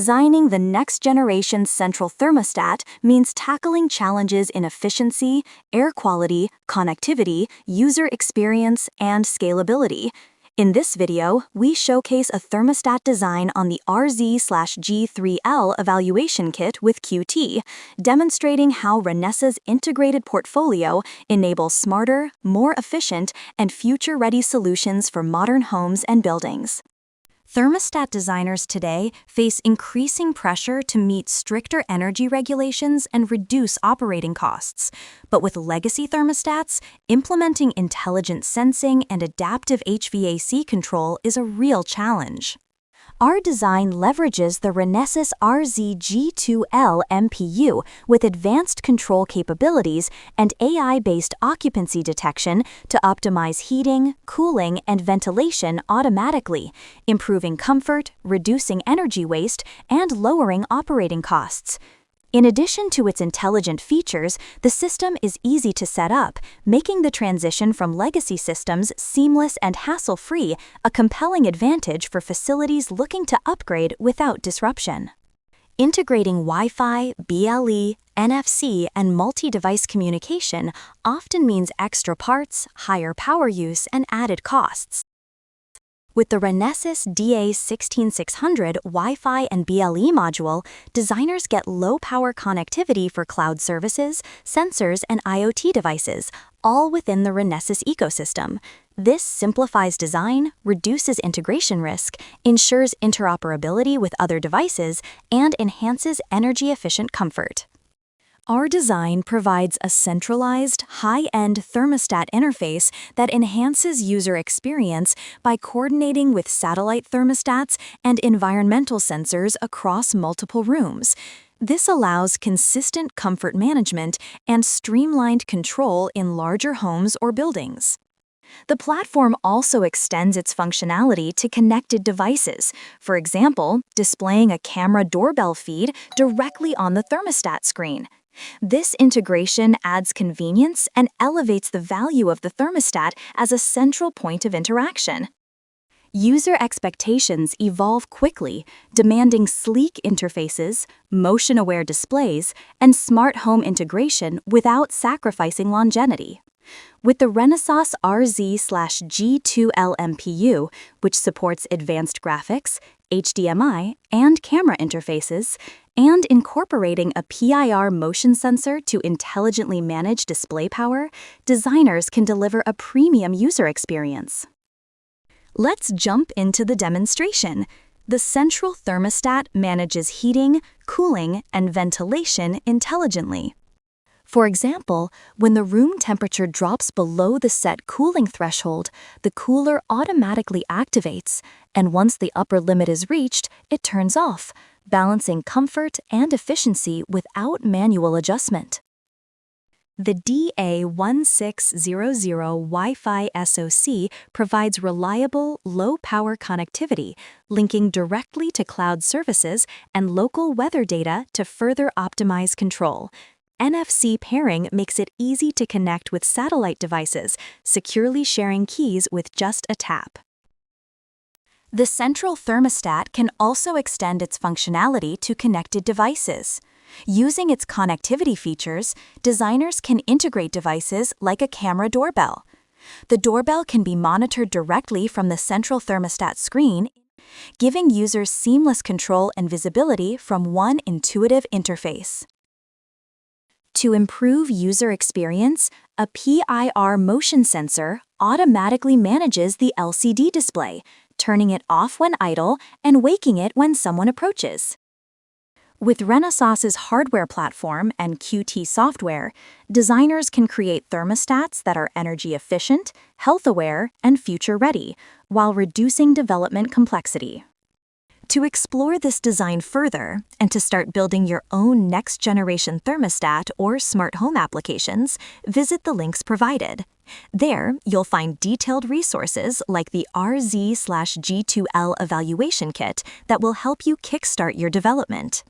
Designing the next-generation central thermostat means tackling challenges in efficiency, air quality, connectivity, user experience, and scalability. In this video, we showcase a thermostat design on the RZ/G2L evaluation kit with QT, demonstrating how Renesas' integrated portfolio enables smarter, more efficient, and future-ready solutions for modern homes and buildings. Thermostat designers today face increasing pressure to meet stricter energy regulations and reduce operating costs. But with legacy thermostats, implementing intelligent sensing and adaptive HVAC control is a real challenge. Our design leverages the Renesas G2L MPU with advanced control capabilities and AI-based occupancy detection to optimize heating, cooling, and ventilation automatically, improving comfort, reducing energy waste, and lowering operating costs. In addition to its intelligent features, the system is easy to set up, making the transition from legacy systems seamless and hassle-free, a compelling advantage for facilities looking to upgrade without disruption. Integrating Wi-Fi, BLE, NFC, and multi-device communication often means extra parts, higher power use, and added costs. With the Renesas DA16600 Wi-Fi and BLE module, designers get low-power connectivity for cloud services, sensors, and IoT devices, all within the Renesas ecosystem. This simplifies design, reduces integration risk, ensures interoperability with other devices, and enhances energy-efficient comfort. Our design provides a centralized, high-end thermostat interface that enhances user experience by coordinating with satellite thermostats and environmental sensors across multiple rooms. This allows consistent comfort management and streamlined control in larger homes or buildings. The platform also extends its functionality to connected devices, for example, displaying a camera doorbell feed directly on the thermostat screen. This integration adds convenience and elevates the value of the thermostat as a central point of interaction. User expectations evolve quickly, demanding sleek interfaces, motion-aware displays, and smart home integration without sacrificing longevity. With the Renesas RZ/G2L MPU, which supports advanced graphics, HDMI, and camera interfaces, and incorporating a PIR motion sensor to intelligently manage display power, designers can deliver a premium user experience. Let's jump into the demonstration. The central thermostat manages heating, cooling, and ventilation intelligently. For example, when the room temperature drops below the set cooling threshold, the cooler automatically activates, and once the upper limit is reached, it turns off, balancing comfort and efficiency without manual adjustment. The DA1600 Wi-Fi SoC provides reliable, low-power connectivity, linking directly to cloud services and local weather data to further optimize control. NFC pairing makes it easy to connect with satellite devices, securely sharing keys with just a tap. The central thermostat can also extend its functionality to connected devices. Using its connectivity features, designers can integrate devices like a camera doorbell. The doorbell can be monitored directly from the central thermostat screen, giving users seamless control and visibility from one intuitive interface. To improve user experience, a PIR motion sensor automatically manages the LCD display, turning it off when idle and waking it when someone approaches. With Renesas' hardware platform and QT software, designers can create thermostats that are energy efficient, health-aware, and future-ready, while reducing development complexity. To explore this design further and to start building your own next-generation thermostat or smart home applications, visit the links provided. There, you'll find detailed resources like the RZ/G2L evaluation kit that will help you kickstart your development.